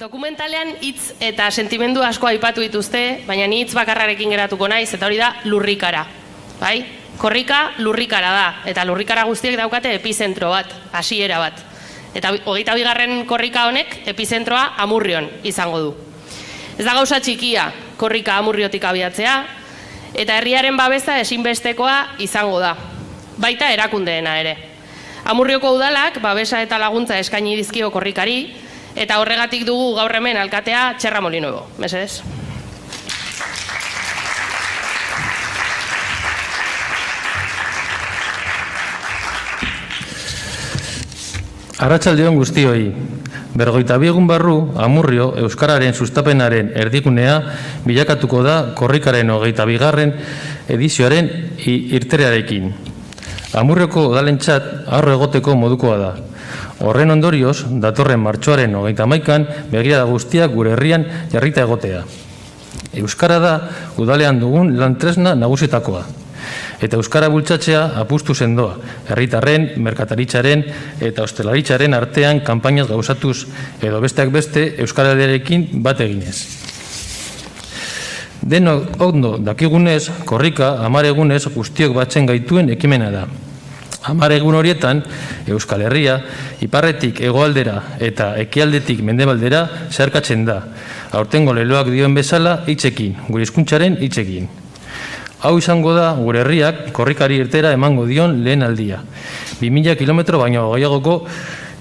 Dokumentalean hitz eta sentimendu asko aipatu dituzte, baina ni hitz bakarrarekin geratuko naiz, eta hori da lurrikara. Bai? Korrika lurrikara da, eta lurrikara guztiek daukate epizentro bat, hasiera bat. Eta 22. korrika honek epizentroa Amurrion izango du. Ez da gauza txikia korrika Amurriotik abiatzea, eta herriaren babesa ezinbestekoa izango da. Baita erakundeena ere. Amurrioko udalak babesa eta laguntza eskaini dizkio korrikari, eta horregatik dugu gaur hemen alkatea Txerra Molinuevo. Mesedez. Arratsaldeon guztioi. 52 egun barru, Amurrio Euskararen sustapenaren erdigunea bilakatuko da korrikaren 22. edizioaren irteerarekin. Amurrioko udalentzat aurre egoteko modukoa da. Horren ondorioz, datorren martxoaren 31an begirada guztiak gure herrian jarrita egotea. Euskara da udalean dugun lan tresna nagusitakoa. Eta euskara bultzatzea apustu sendoa, herritarren, merkataritzaren eta ostalaritzaren artean kanpainaz gauzatuz edo besteak beste euskararekin bat eginez. Denok ondo dakigunez, korrika 10 egunez guztiok batzen gaituen ekimena da. 10 egun horietan, Euskal Herria, iparretik hegoaldera eta ekialdetik mendebaldera zeharkatzen da. Aurtengo leloak dioen bezala hitzekin, gure hizkuntzaren hitzekin. Hau izango da gure herriak korrikari irtera emango dion lehen aldia. 2000 kilometro baino gehiagoko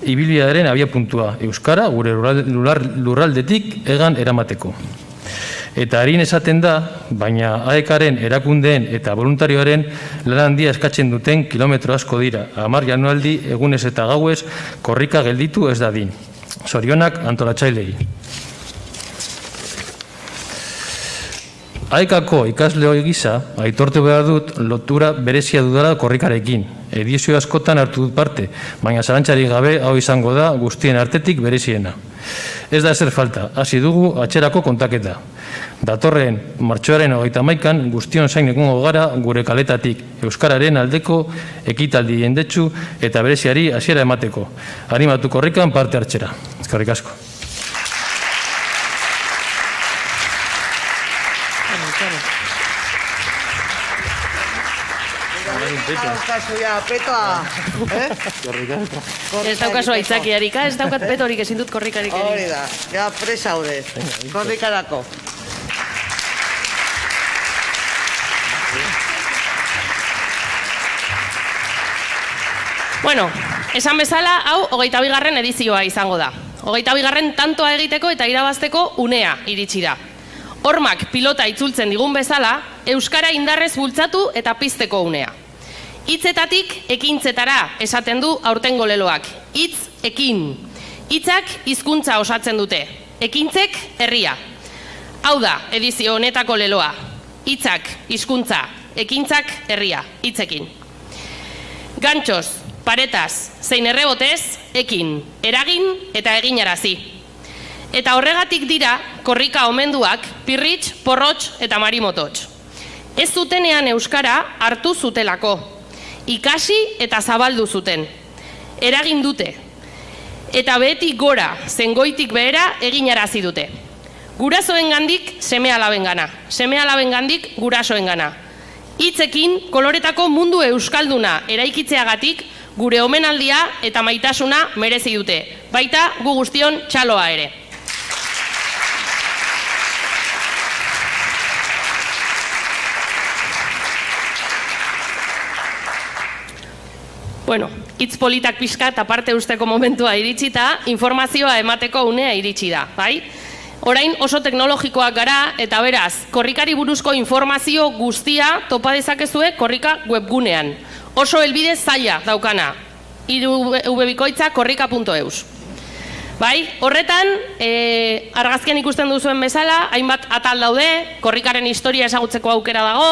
ibilbidearen abiapuntua, euskara gure lurraldetik hegan eramateko. Eta harin esaten da, baina AEK-aren erakundeen eta voluntarioaren lan handia eskatzen duten kilometro asko dira. 10 janualdi egunez eta gauez korrika gelditu ez dadin. Zorionak antolatzailei. AEK-ko ikasleo gisa, aitortu behar dut lotura berezia dudala korrikarekin. Edizio askotan hartu dut parte, baina zalantzarik gabe hau izango da guztien artetik bereziena. Ez da ezer falta, hasi dugu atxerako kontaketa. Datorren martxoaren 31an guztion zain egongo gara gure kaletatik, euskararen aldeko ekitaldi jendetsu eta bereziari hasiera emateko. Animatu korrikan parte hartzera. Eskerrik asko. Ez daukazu aitzakiarika, ez daukat petorik ezin dut korrikarik egin. Hori da, ja presaude, korrikarako. Bueno, esan bezala, hau 22. edizioa izango da. 22. tantoa egiteko eta irabazteko unea iritsi da. Hormak pilota itzultzen digun bezala, euskara indarrez bultzatu eta pizteko unea. Hitzetatik ekintzetara esaten du aurtengo leloak. Hitz, ekin. Hitzak hizkuntza osatzen dute. Ekintzek, herria. Hau da, edizio honetako leloa. Hitzak, hizkuntza, ekintzak, herria. Hitzekin. Gantxoz, paretaz, zein errebotez, ekin, eragin eta eginarazi. Eta horregatik dira, korrika omenduak, pirritx, porrotx eta marimototx. Ez zutenean euskara hartu zutelako. Ikasi eta zabaldu zuten. Eragin dute. Eta behetik gora, zengoitik behera eginarazi dute. Gurasoengandik seme-alabengana, seme-alabengandik gurasoengana. Hitzekin koloretako mundu euskalduna eraikitzeagatik gure omenaldia eta maitasuna merezi dute. Baita gu guztion txaloa ere. Bueno, hitz politak pixka eta parte usteko momentua iritsita, informazioa emateko unea iritsi da, bai? Orain oso teknologikoak gara eta beraz, korrikari buruzko informazio guztia topa dezakezue korrika webgunean. Oso helbide zaila daukana, webikoitza korrika.eus. Bai, horretan, argazkian ikusten duzuen bezala, hainbat atal daude, korrikaren historia ezagutzeko aukera dago,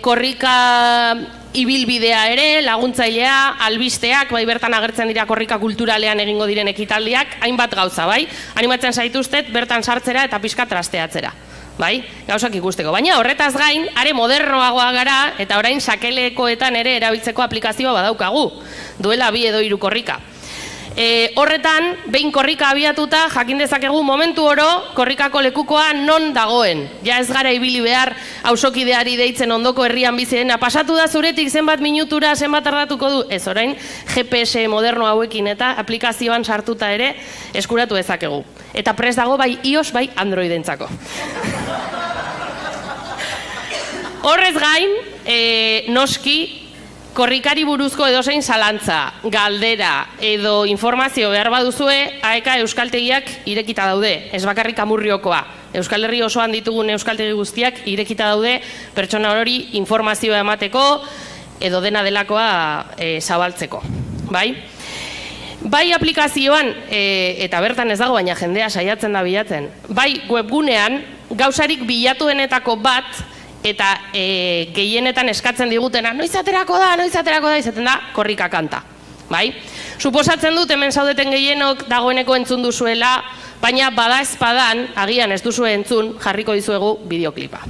korrika ibilbidea ere, laguntzailea, albisteak, bai bertan agertzen dira korrika kulturalean egingo diren ekitaldiak, hainbat gauza, bai? Animatzen zaituztet bertan sartzera eta pixka trasteatzera, bai? Gauzak ikusteko. Baina horretaz gain, are modernoagoa gara eta orain sakelekoetan ere erabiltzeko aplikazioa badaukagu, duela 2 edo 3 korrika. Horretan, behin korrika abiatuta, jakin dezakegu momentu oro, korrikako lekukoa non dagoen. Ja ez gara ibili behar auzokideari deitzen ondoko herrian bizirena. Pasatu da zuretik zenbat minutura, zenbat tardatuko du? Ez orain, GPS moderno hauekin eta aplikazioan sartuta ere eskuratu dezakegu. Eta prest dago bai iOS bai Androidentzako. Horrez gain, noski, korrikari buruzko edozein zalantza, galdera edo informazio behar baduzue, AEK euskaltegiak irekita daude, ez bakarrik Amurriokoa. Euskal Herri osoan ditugun euskaltegi guztiak irekita daude pertsona hori informazioa emateko edo dena delakoa zabaltzeko. Bai aplikazioan, eta bertan ez dago, baina jendea saiatzen da bilatzen, bai webgunean gauzarik bilatuenetako bat, eta gehienetan eskatzen digutena, noiz aterako da, izaten da, korrika kanta. Suposatzen dut hemen zaudeten gehienok dagoeneko entzun duzuela, baina bada ezpadan, agian ez duzue entzun, jarriko dizuegu bideoklipa.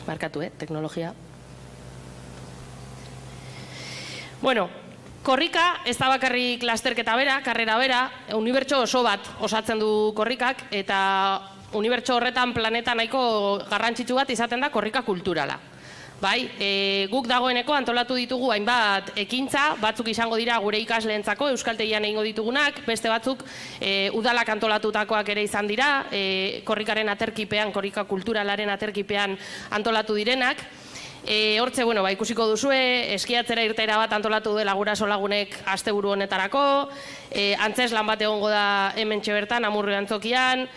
Barkatu, teknologia. Bueno, korrika ez da bakarrik lasterketa bera, karrera bera, unibertso oso bat osatzen du korrikak, eta unibertso horretan planeta nahiko garrantzitsu bat izaten da korrika kulturala. Guk dagoeneko antolatu ditugu hainbat ekintza, batzuk izango dira gure ikasleentzako euskaltegian egingo ditugunak, beste batzuk udalak antolatutakoak ere izan dira, korrikaren aterkipean, korrika kulturalaren aterkipean antolatu direnak. Hortze, ikusiko duzue, eskiatzera irteera bat antolatu dela guraso lagunek asteburu honetarako, antzeslan bat egongo da hementxe bertan, Amurrio antzokian,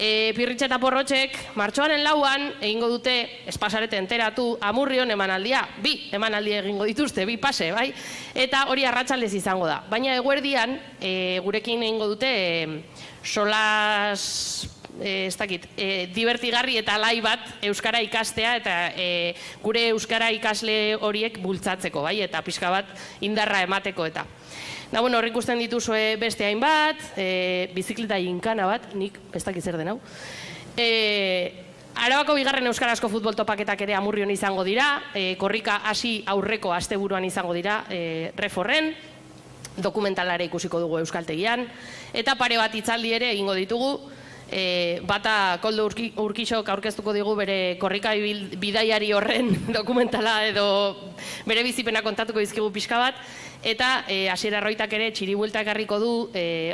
Pirritxe eta Porrotxek martxoaren 4an egingo dute, espasarete enteratu, Amurrion emanaldia, 2 emanaldi egingo dituzte, 2 pase, bai? Eta hori arratsaldez izango da. Baina eguerdian, gurekin egingo dute solas, divertigarri eta alai bat euskara ikastea eta gure euskara ikasle horiek bultzatzeko, bai? Eta pixka bat indarra emateko eta. Hor ikusten dituzue beste hainbat, bizikleta ginkana bat, nik ez dakit zer den hau. Arabako 2. euskarazko futbol topaketak ere Amurrion izango dira, korrika hasi aurreko asteburuan izango dira Reforren, dokumentalare ikusiko dugu euskaltegian, eta pare bat hitzaldi ere egingo ditugu, bata Koldo Urkixok aurkeztuko digu bere korrika bidaiari horren dokumentala edo bere bizipena kontatuko dizkigu pixka bat, eta Asier Arroitak ere txiribuelta ekarriko du,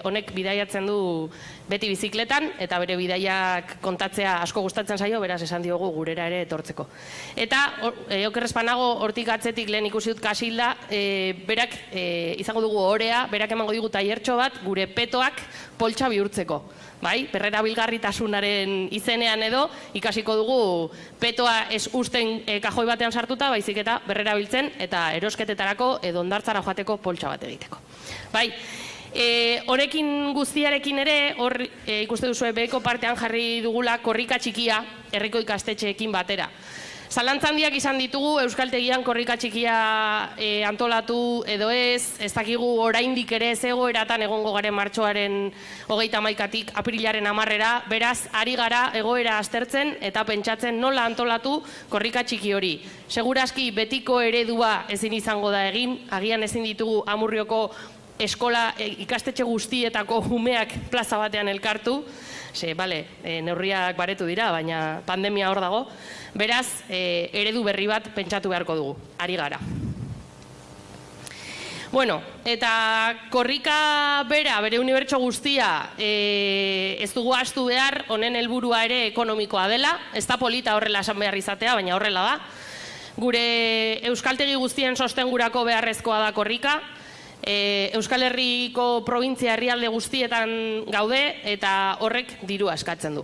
honek bidaiatzen du beti bizikletan, eta bere bidaiak kontatzea asko gustatzen zaio, beraz esan diogu gurera ere etortzeko. Eta, okerrezpanago, hortik atzetik lehen ikusi dut Kasilda, berak izango dugu orea, berak emango digu tailertxo bat, gure petoak poltsa bihurtzeko. Berrerabilgarritasunaren izenean edo, ikasiko dugu petoa ez usten kajoi batean sartuta, baizik eta berrerabiltzen eta erosketetarako edo hondartzara joateko poltsa bat egiteko. Horekin guztiarekin ere, hor ikuste duzue beheko partean jarri dugula korrika txikia herriko ikastetxeekin batera. Zalantza handiak izan ditugu euskaltegian korrika txikia antolatu edo ez dakigu oraindik ere ez egoeratan egongo garen martxoaren 31-tik aprilaren 10-era, beraz ari gara egoera aztertzen eta pentsatzen nola antolatu korrika txiki hori. Segurazki betiko eredua ezin izango da egin, agian ezin ditugu Amurrioko eskola ikastetxe guztietako umeak plaza batean elkartu, neurriak baretu dira, baina pandemia hor dago, beraz, eredu berri bat pentsatu beharko dugu, ari gara. Eta korrika bera, bere unibertso guztia, ez dugu ahaztu behar, honen helburua ere ekonomikoa dela, ez da polita horrela esan behar izatea, baina horrela da. Gure euskaltegi guztien sostengurako beharrezkoa da korrika, Euskal Herriko provintzia herrialde guztietan gaude eta horrek dirua eskatzen du.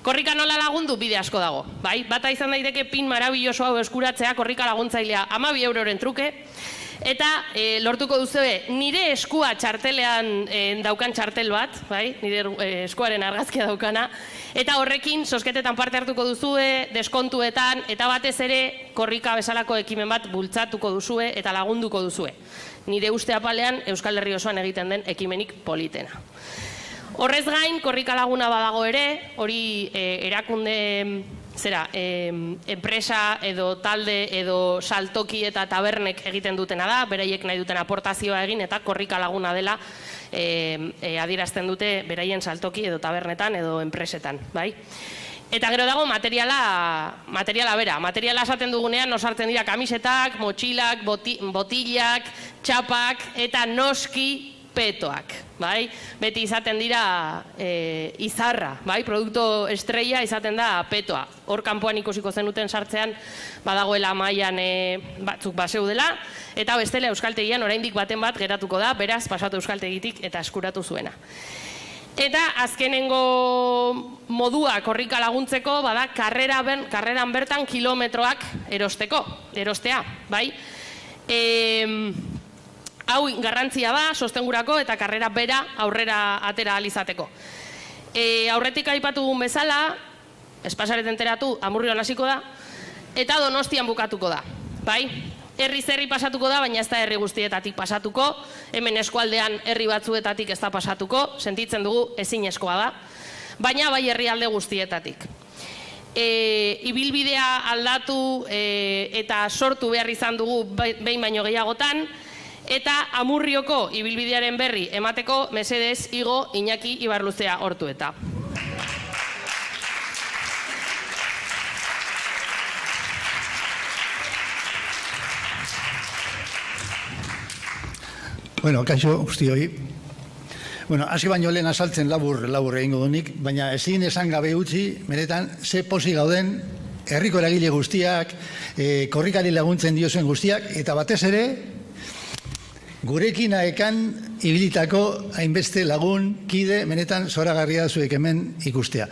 Korrika nola lagundu bide asko dago. Bata izan daiteke pin marabilloso hau eskuratzea korrika laguntzailea 12 euroren truke, eta lortuko duzue nire eskua txartelean daukan txartel bat, nire eskuaren argazkia daukana, eta horrekin sosketetan parte hartuko duzue, deskontuetan, eta batez ere korrika bezalako ekimen bat bultzatuko duzue eta lagunduko duzue. Nire uste apalean Euskal Herri osoan egiten den ekimenik politena. Horrez gain, korrika laguna badago ere, hori erakunde, enpresa edo talde edo saltoki eta tabernek egiten dutena da, beraiek nahi duten aportazioa egin eta korrika laguna dela adierazten dute beraien saltoki edo tabernetan edo enpresetan. Eta gero dago materiala bera. Materiala esaten dugunean osartzen dira kamisetak, motxilak, botilak, txapak eta noski petoak. Beti izaten dira izarra, produktu estrella izaten da petoa. Hor kanpoan ikusiko zenuten sartzean badagoela mailan batzuk baseudela, eta bestela euskaltegian oraindik baten bat geratuko da, beraz pasatu euskaltegitik eta eskuratu zuena. Eta azkenengo modua korrika laguntzeko bada karreran bertan kilometroak erostea. Hau garrantzia da sostengurako eta karrera bera aurrera atera ahal izateko. Aurretik aipatu dugun bezala, espasarete enteratu Amurrion hasiko da, eta Donostian bukatuko da. Herriz herri pasatuko da, baina ez da herri guztietatik pasatuko, hemen eskualdean herri batzuetatik ez da pasatuko, sentitzen dugu ezinezkoa da, baina bai herrialde guztietatik. Ibilbidea aldatu eta sortu behar izan dugu behin baino gehiagotan, eta Amurrioko ibilbidearen berri emateko mesedez igo Iñaki Ibarluzea Ortueta. Bueno, kaixo guztioi. Bueno, hasi baino lehen azaltzen labur egingo dunik, baina ezin esan gabe utzi, benetan, ze posi gauden, herriko eragile guztiak, korrikari laguntzen diozuen guztiak, eta batez ere, gurekin aekan ibilitako hainbeste lagun, kide, benetan zoragarria zuek hemen ikustea.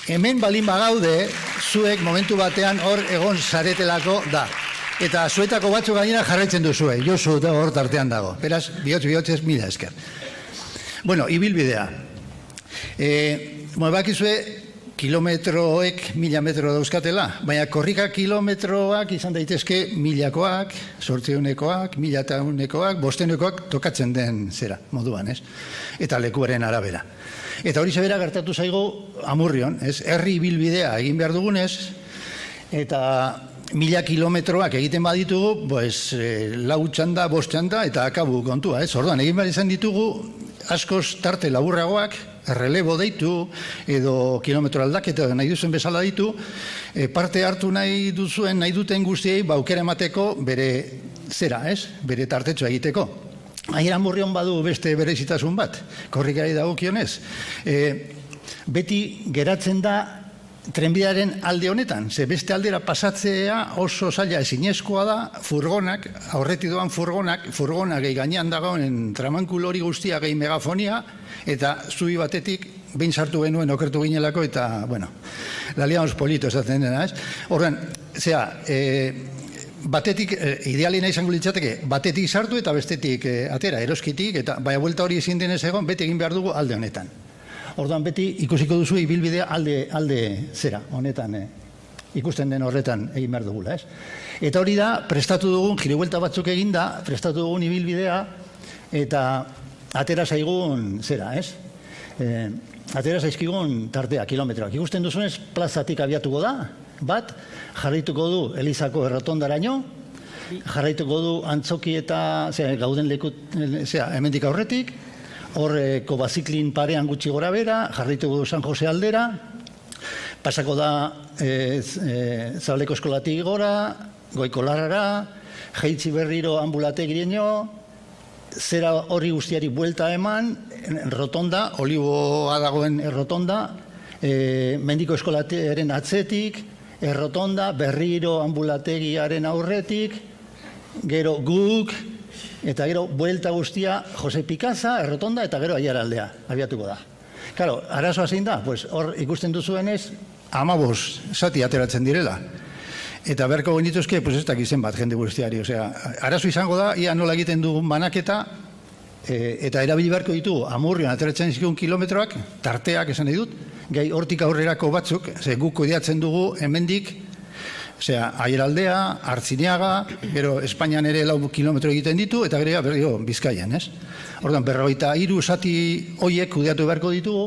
Hemen balin bagaude, zuek momentu batean hor egon zaretelako da. Eta zuetako batzuk gainera jarraitzen duzue, Josu da hor tartean dago. Beraz, bihotzez, mila esker. Bueno, ibilbidea. Bakizue, kilometroek 1000 metro dauzkatela, baina korrika kilometroak izan daitezke 1000koak, 800koak, 1100koak, 500koak tokatzen den zera, moduan, ez? Eta lekuaren arabera. Eta hori zebera gertatu zaigu Amurrion, ez? Herri ibilbidea egin behar dugunez, eta 1000 kilometroak egiten baditugu, lau txanda, 5 txanda, eta akabu kontua, ez? Orduan, egin behar izan ditugu, askoz tarte laburragoak, errelebo deitu, edo kilometro aldaketa nahi duzuen bezala ditu, parte hartu nahi duzuen, nahi duten guztiei, aukera emateko bere zera, ez? Bere tartetxo egiteko. Aira Amurrion badu beste berezitasun bat, korrikari dagokionez. Beti geratzen da trenbidearen alde honetan, ze beste aldera pasatzea oso zaila ezinezkoa da, furgonak, aurretik doan furgonak gehi gainean dagoen tramankul hori guztia gehi megafonia, eta zubi batetik behin sartu genuen okertu ginelako, eta, bueno, la liamos polito esaten dena, ez? Horren, batetik, idealina izango litzateke, batetik sartu eta bestetik atera, eroskitik, eta baina buelta hori ezin denez egon, beti egin behar dugu alde honetan. Orduan beti ikusiko duzu ibilbidea alde zera, honetan, ikusten den horretan egin behar dugula, ez? Eta hori da, prestatu dugun, giribuelta batzuk eginda, prestatu dugun ibilbidea, eta atera zaigun zera, ez? Atera zaizkigun tartea, kilometroak. Ikusten duzunez, plazatik abiatuko da, bat, jarraituko du Elizako errotondaraino, jarraituko du Antzoki eta gauden lekut, hemendik aurretik, horreko baziklin parean gutxi gora bera, jarraituko du San Jose aldera, pasako da Zabaleko eskolatik gora, Goikolarrara, jaitsi berriro ambulategireno, zera hori guztiari buelta eman, rotonda, Oliboa dagoen errotonda, Mendiko eskolatearen atzetik, errotonda, berriro ambulategiaren aurretik, gero guk, eta gero buelta guztia Jose Pikaza, errotonda, eta gero Aiaraldea, abiatuko da. Claro, arazoa zein da, hor ikusten duzuenez, 15 zati ateratzen direla. Eta berko genituzke, ez dakizen bat jende guztiari. Arazo izango da, ia nola egiten dugun banaketa, eta erabili beharko ditugu, Amurrion ateratzen zikun kilometroak, tarteak esan nahi dut, gai hortik aurrerako batzuk, guk kudeatzen dugu hemendik, Aiaraldea, Artziniaga, gero Espainian ere 4 kilometro egiten ditu, eta gero Bizkaian, ez? Orduan, 43 zati hoiek kudeatu beharko ditugu,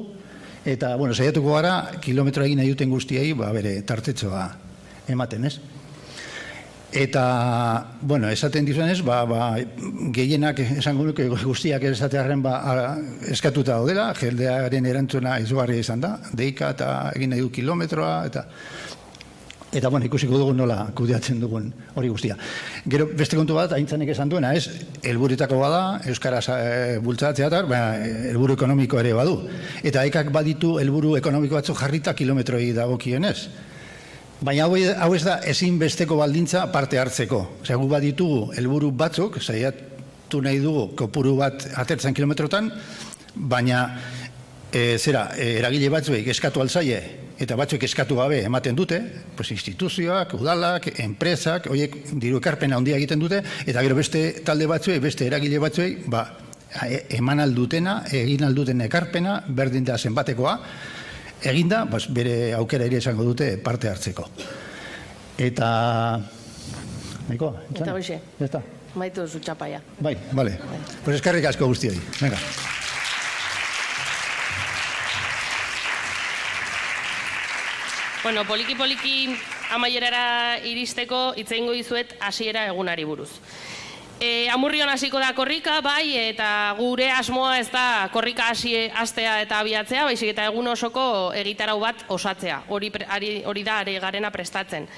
eta, saiatuko gara, kilometro egin nahi duten guztiei, bere tartetxoa ematen, ez? Eta, esaten dizuenez, gehienak esango nuke guztiak esatearen eskatuta daudela, jendearen erantzuna izugarria izan da, deika eta egin nahi du kilometroa, eta ikusiko dugun nola kudeatzen dugun hori guztia. Gero beste kontu bat, aintzanek esan duena, ez, helburuetako bada, euskaraz bultzatzea eta, helburu ekonomiko ere badu. Eta ekak baditu helburu ekonomiko batzuk jarrita kilometroi dagokionez. Baina hau ez da ezin besteko baldintza parte hartzeko. Gu baditugu helburu batzuk, saiatu nahi dugu kopuru bat atertzen kilometrotan, baina eragile batzuek eskatu altzaie, eta batzuek eskatu gabe ematen dute, instituzioak, udalak, enpresak, horiek diru ekarpena handia egiten dute, eta gero beste talde batzuek, beste eragile batzuek, eman aldutena, egin alduten ekarpena, berdin da zenbatekoa, eginda, bere aukera ere esango dute parte hartzeko. Eta... Nahiko? Eta hoxe. Eta? Maitu zu txapaia. Bai, bale. Eskerrik asko guztioi. Venga. Poliki-poliki amaierara iristeko hitz egingo dizuet hasiera egunari buruz. Amurrion hasiko da korrika, bai, eta gure asmoa ez da korrika hastea eta abiatzea, baizik eta egun osoko egitarau bat osatzea. Hori da ari garena prestatzen.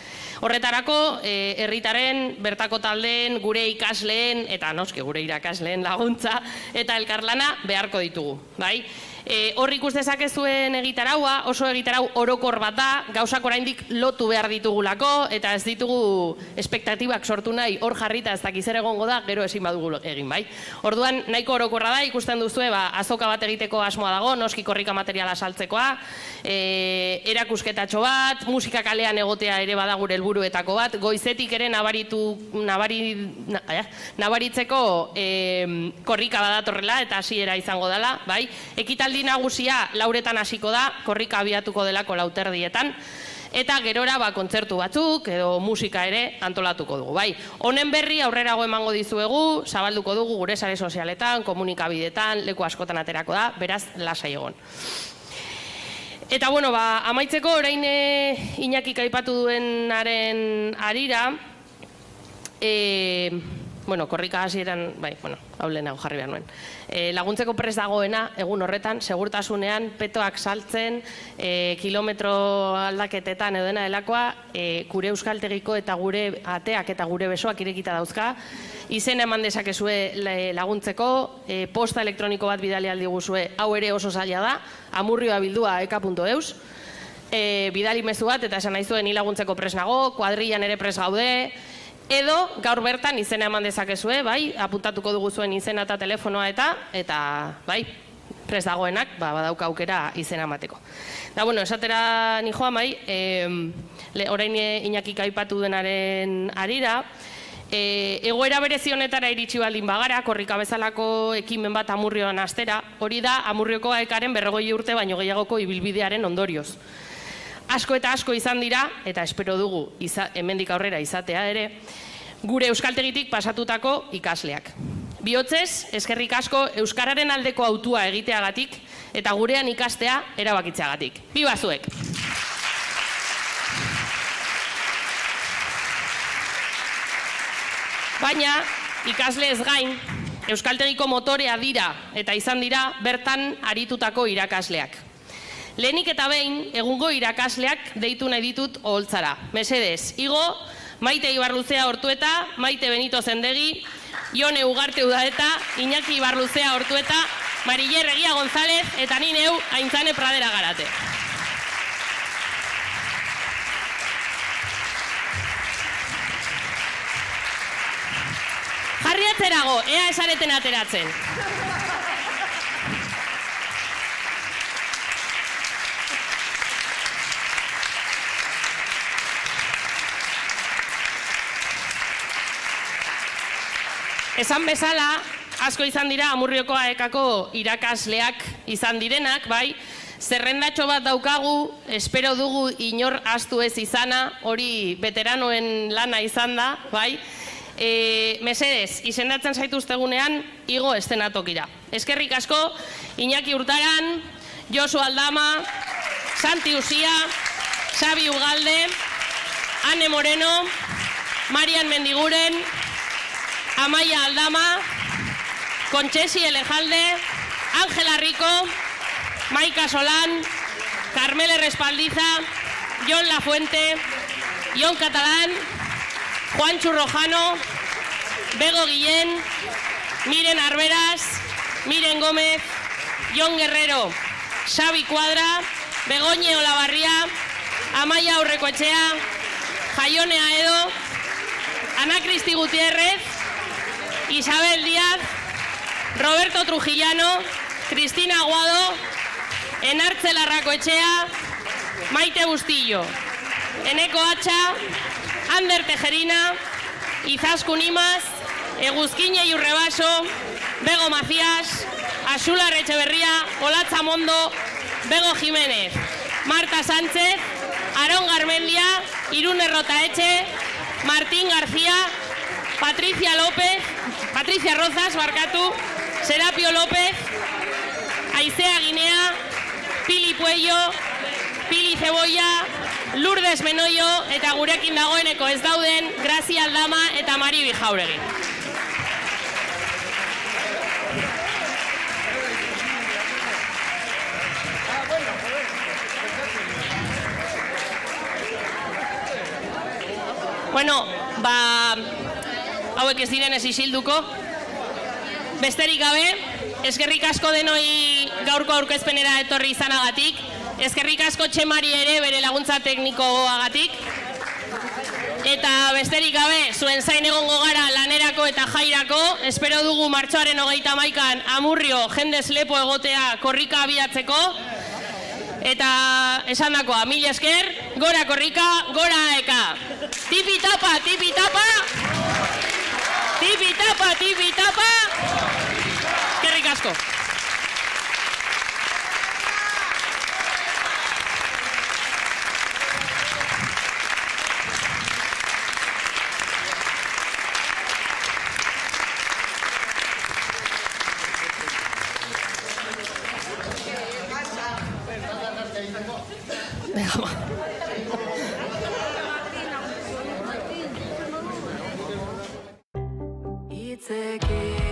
Horretarako, herritaren, bertako taldeen, gure ikasleen, eta noski gure irakasleen laguntza, eta elkarlana beharko ditugu, bai? Hor ikus dezakezuen egitaraua, oso egitarau orokor bat da, gauzak oraindik lotu behar ditugulako, eta ez ditugu espektatibak sortu nahi hor jarrita ez dakiz ere egongo da, gero ezin badugu egin, bai. Orduan, nahiko orokorra da, ikusten duzue, azoka bat egiteko asmoa dago, noski korrika materiala saltzekoa, erakusketatxo bat, musika kalean egotea ere bada gure helburuetako bat, goizetik ere nabaritzeko korrika badatorrela, eta hasiera izango dela, bai. Ekitaldi nagusia lauretan hasiko da, korrika abiatuko delako lauterdietan, eta gerora kontzertu batzuk edo musika ere antolatuko dugu, bai. Honen berri aurrerago emango dizuegu, zabalduko dugu gure sare sozialetan, komunikabidetan, leku askotan aterako da, beraz lasai egon. Eta bueno, amaitzeko orain Iñakik aipatu duenaren harira, korrika hasieran, hau lehenago jarri behar nuen. Laguntzeko prest dagoena, egun horretan, segurtasunean, petoak saltzen, kilometro aldaketetan edo dena delakoa, gure euskaltegiko eta gure ateak eta gure besoak irekita dauzka, izen eman dezakezue laguntzeko, posta elektroniko bat bidali aldiguzue, hau ere oso zaila da, amurrioabildua.eka.eus, bidali mezu bat, eta esan nahi zuen ni laguntzeko prest nago, kuadrillan ere prest gaude, edo gaur bertan izena eman dezakezue, bai, apuntatuko dugu zuen izena eta telefonoa eta bai, prest dagoenak, badauka aukera izena emateko. Da, bueno, esatera ni joan, bai, orain Iñakik aipatu denaren harira, egoera berezi honetara iritsi baldin bagara, korrika bezalako ekimen bat Amurrioan astera, hori da Amurrioko AEKaren 40 urte baino gehiagoko ibilbidearen ondorioz. Asko eta asko izan dira, eta espero dugu hemendik aurrera izatea ere, gure euskaltegitik pasatutako ikasleak. Bihotzez, eskerrik asko euskararen aldeko hautua egiteagatik eta gurean ikastea erabakitzeagatik. Biba zuek! Baina, ikasle ez gain, euskaltegiko motorea dira eta izan dira bertan aritutako irakasleak. Lehenik eta behin, egungo irakasleak deitu nahi ditut oholtzara. Mesedez, Igo, Maite Ibarluzea Hortueta, Maite Benito Zendegi, Jone Ugarte Udaeta, Iñaki Ibarluzea Hortueta, Mariler Egia González eta ni neu Aintzane Pradera Garate. Jarri atzerago, ea esareten ateratzen. Esan bezala, asko izan dira Amurrioko AEKako irakasleak izan direnak, bai, zerrendatxo bat daukagu, espero dugu inor ahaztu ez izana, hori veteranoen lana izan da, bai, mesedez, izendatzen zaituztegunean, Igo eszenatokira. Eskerrik asko, Iñaki Urtaran, Josu Aldama, Santi Usia, Xabi Ugalde, Ane Moreno, Marian Mendiguren, Amaia Aldama, Kontxesi Elejalde, Ángela Rico, Maika Solán, Carmele Respaldiza, Jon Lafuente, Jon Catalán, Juan Churrojano, Bego Guillén, Miren Arberas, Miren Gómez, Jon Guerrero, Xavi Cuadra, Begoñe Olavarría, Amaia Aurrekoetxea, Jaione Aedo, Ana Cristi Gutiérrez, Isabel Díaz, Roberto Trujillano, Cristina Aguado, Enartze Larracoetxea, Maite Bustillo, Eneko Hacha, Ander Tejerina, Izaskun Imaz, Eguzkine Iurrebaso, Bego Macías, Axular Etxeberria, Olatza Mondo, Bego Jiménez, Marta Sánchez, Aron Garmendia, Irune Rotaetxe, Martín García, Patricia Rozas, Serapio López, Aizea Guinea, Pili Puello, Pili Cebolla, Lourdes Menoyo eta gurekin dagoeneko ez dauden Gracia Aldama eta Mari Bijauregui. Bueno, hauek ez direnez isilduko. Besterik gabe, eskerrik asko denoi gaurko aurkezpenera etorri izanagatik. Eskerrik asko Txemari ere bere laguntza teknikoagatik. Eta besterik gabe, zuen zain egongo gara lanerako eta jairako. Espero dugu martxoaren 31an Amurrio jendez lepo egotea korrika abiatzeko. Eta esandakoa, mila esker, gora korrika, gora eka. Tipi-tapa, tipi-tapa. Tipi-tapa, tipi-tapa. Eskerrik asko. Hitzekin